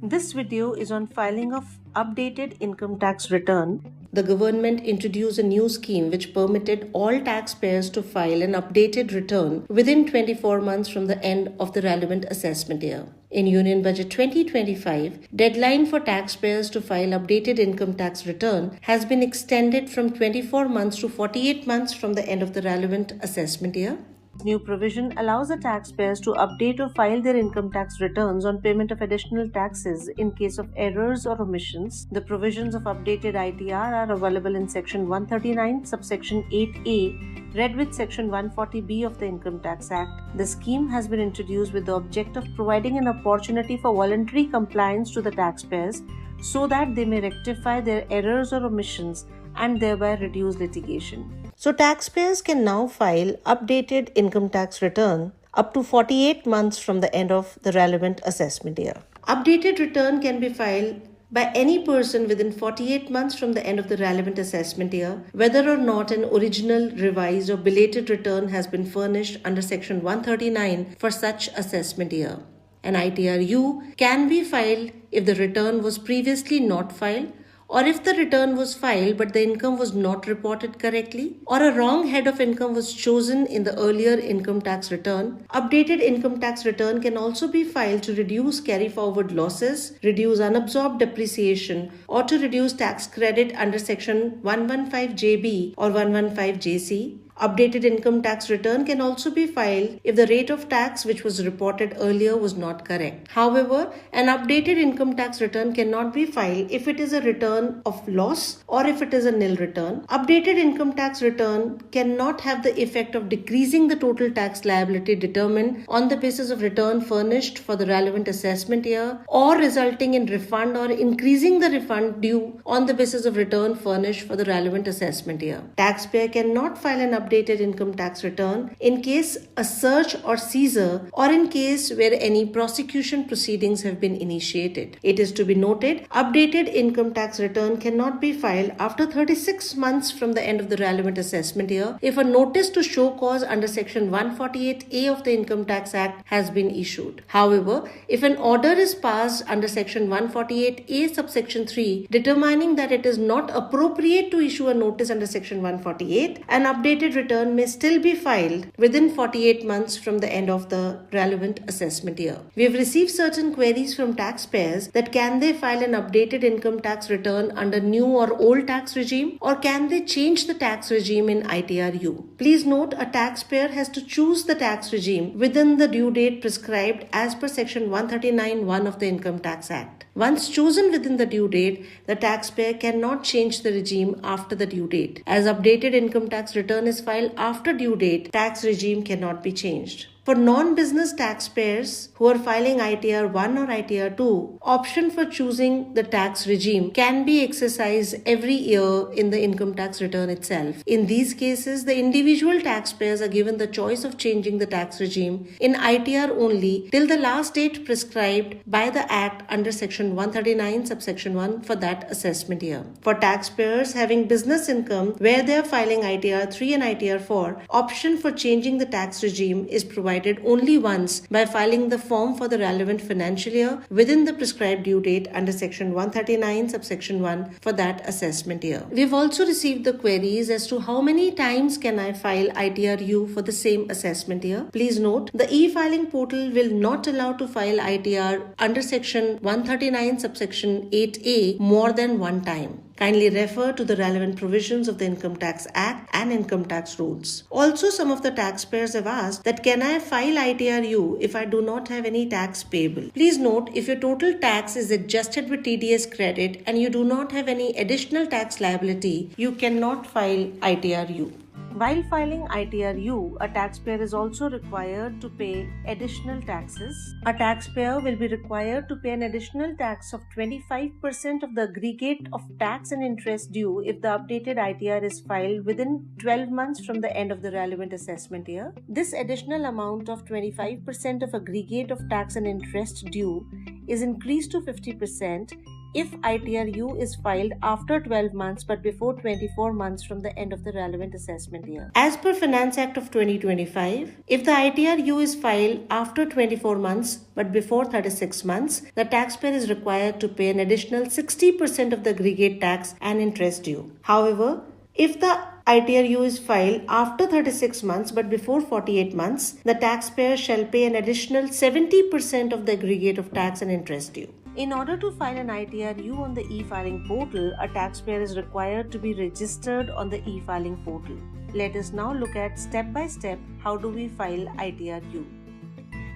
This video is on filing of updated income tax return. The government introduced a new scheme which permitted all taxpayers to file an updated return within 24 months from the end of the relevant assessment year. In Union Budget 2025, deadline for taxpayers to file updated income tax return has been extended from 24 months to 48 months from the end of the relevant assessment year. New provision allows the taxpayers to update or file their income tax returns on payment of additional taxes in case of errors or omissions. The provisions of updated ITR are available in Section 139, subsection 8A, read with Section 140B of the Income Tax Act. The scheme has been introduced with the object of providing an opportunity for voluntary compliance to the taxpayers so that they may rectify their errors or omissions and thereby reduce litigation. So taxpayers can now file updated income tax return up to 48 months from the end of the relevant assessment year. Updated return can be filed by any person within 48 months from the end of the relevant assessment year, whether or not an original, revised or belated return has been furnished under Section 139 for such assessment year. An ITRU can be filed if the return was previously not filed, or if the return was filed but the income was not reported correctly, or a wrong head of income was chosen in the earlier income tax return. Updated income tax return can also be filed to reduce carry forward losses, reduce unabsorbed depreciation, or to reduce tax credit under Section 115JB or 115JC. Updated income tax return can also be filed if the rate of tax which was reported earlier was not correct. However, an updated income tax return cannot be filed if it is a return of loss or if it is a nil return. Updated income tax return cannot have the effect of decreasing the total tax liability determined on the basis of return furnished for the relevant assessment year, or resulting in refund or increasing the refund due on the basis of return furnished for the relevant assessment year. Taxpayer cannot file an updated income tax return in case a search or seizure, or in case where any prosecution proceedings have been initiated. It is to be noted, updated income tax return cannot be filed after 36 months from the end of the relevant assessment year if a notice to show cause under Section 148A of the Income Tax Act has been issued. However, if an order is passed under Section 148A subsection 3 determining that it is not appropriate to issue a notice under Section 148, an updated return may still be filed within 48 months from the end of the relevant assessment year. We have received certain queries from taxpayers that can they file an updated income tax return under new or old tax regime, or can they change the tax regime in ITRU. Please note, a taxpayer has to choose the tax regime within the due date prescribed as per Section 139(1) of the Income Tax Act. Once chosen within the due date, the taxpayer cannot change the regime after the due date. As updated income tax return is filed after due date, tax regime cannot be changed. For non-business taxpayers who are filing ITR 1 or ITR 2, option for choosing the tax regime can be exercised every year in the income tax return itself. In these cases, the individual taxpayers are given the choice of changing the tax regime in ITR only till the last date prescribed by the Act under Section 139 subsection 1 for that assessment year. For taxpayers having business income where they are filing ITR 3 and ITR 4, option for changing the tax regime is provided only once by filing the form for the relevant financial year within the prescribed due date under Section 139 subsection 1 for that assessment year. We have also received the queries as to how many times can I file ITRU for the same assessment year. Please note, the e-filing portal will not allow to file ITR under Section 139 subsection 8A more than one time. Kindly refer to the relevant provisions of the Income Tax Act and income tax rules. Also, some of the taxpayers have asked that can I file ITRU if I do not have any tax payable? Please note, if your total tax is adjusted with TDS credit and you do not have any additional tax liability, you cannot file ITRU. While filing ITRU, a taxpayer is also required to pay additional taxes. A taxpayer will be required to pay an additional tax of 25% of the aggregate of tax and interest due if the updated ITR is filed within 12 months from the end of the relevant assessment year. This additional amount of 25% of aggregate of tax and interest due is increased to 50% if ITRU is filed after 12 months but before 24 months from the end of the relevant assessment year. As per Finance Act of 2025, if the ITRU is filed after 24 months but before 36 months, the taxpayer is required to pay an additional 60% of the aggregate tax and interest due. However, if the ITRU is filed after 36 months but before 48 months, the taxpayer shall pay an additional 70% of the aggregate of tax and interest due. In order to file an ITRU on the e-filing portal, a taxpayer is required to be registered on the e-filing portal. Let us now look at step by step how do we file ITRU.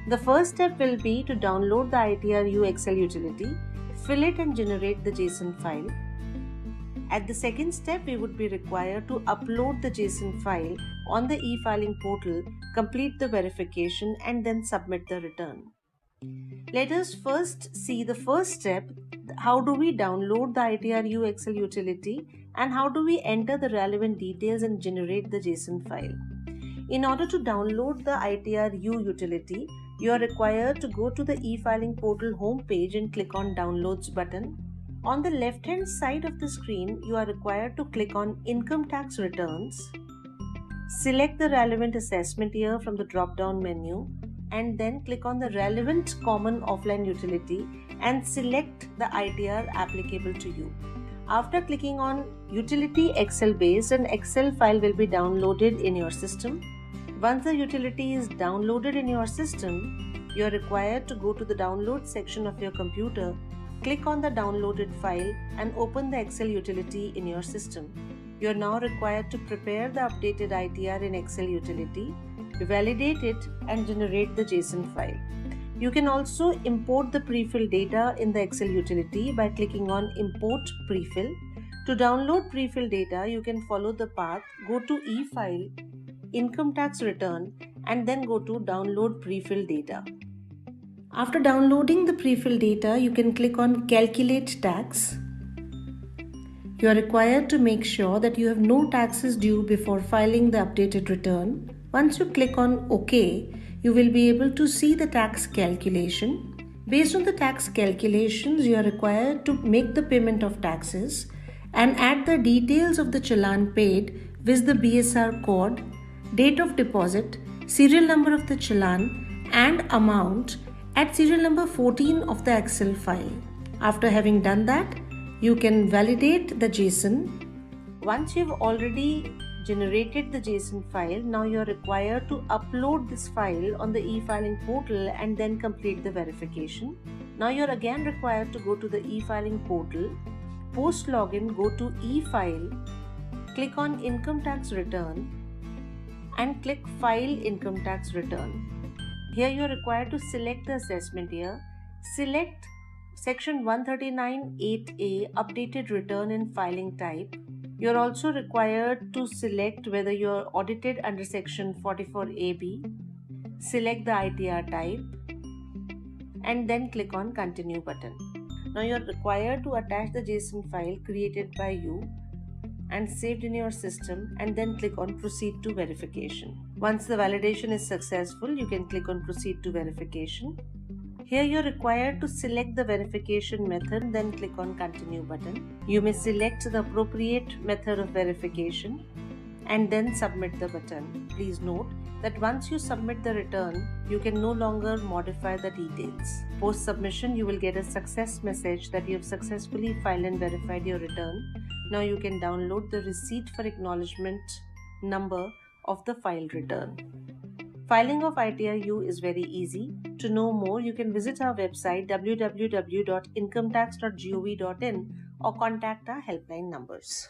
The first step will be to download the ITRU Excel utility, fill it and generate the JSON file. At the second step, we would be required to upload the JSON file on the e-filing portal, complete the verification and then submit the return. Let us first see the first step, how do we download the ITRU Excel utility and how do we enter the relevant details and generate the JSON file. In order to download the ITRU utility, you are required to go to the e-filing portal homepage and click on Downloads button. On the left-hand side of the screen, you are required to click on Income Tax Returns. Select the relevant assessment year from the drop-down menu and then click on the relevant common offline utility and select the ITR applicable to you. After clicking on Utility Excel based, an Excel file will be downloaded in your system. Once the utility is downloaded in your system, you are required to go to the download section of your computer. Click on the downloaded file and open the Excel utility in your system. You are now required to prepare the updated ITR in Excel utility, validate it and generate the JSON file. You can also import the prefill data in the Excel utility by clicking on Import Prefill. To download prefill data, you can follow the path, go to e-file, Income Tax Return and then go to Download Prefill Data. After downloading the prefill data, you can click on Calculate Tax. You are required to make sure that you have no taxes due before filing the updated return. Once you click on OK, you will be able to see the tax calculation. Based on the tax calculations, you are required to make the payment of taxes and add the details of the challan paid with the BSR code, date of deposit, serial number of the challan and amount at serial number 14 of the Excel file. After having done that, you can validate the JSON. Once you've already generated the JSON file, now you're required to upload this file on the e-filing portal and then complete the verification. Now you're again required to go to the e-filing portal, post login, go to e-file, click on Income Tax Return and click File Income Tax Return. Here you are required to select the assessment year, select section 139(8)(a) updated return in filing type. You are also required to select whether you are audited under section 44(a)(b), select the ITR type and then click on Continue button. Now you are required to attach the JSON file created by you and saved in your system and then click on Proceed to Verification. Once the validation is successful, you can click on Proceed to Verification. Here you are required to select the verification method, then click on Continue button. You may select the appropriate method of verification and then submit the button. Please note that once you submit the return, you can no longer modify the details. Post submission, you will get a success message that you have successfully filed and verified your return. Now you can download the receipt for acknowledgement number of the filed return. Filing of ITRU is very easy. To know more, you can visit our website www.incometax.gov.in or contact our helpline numbers.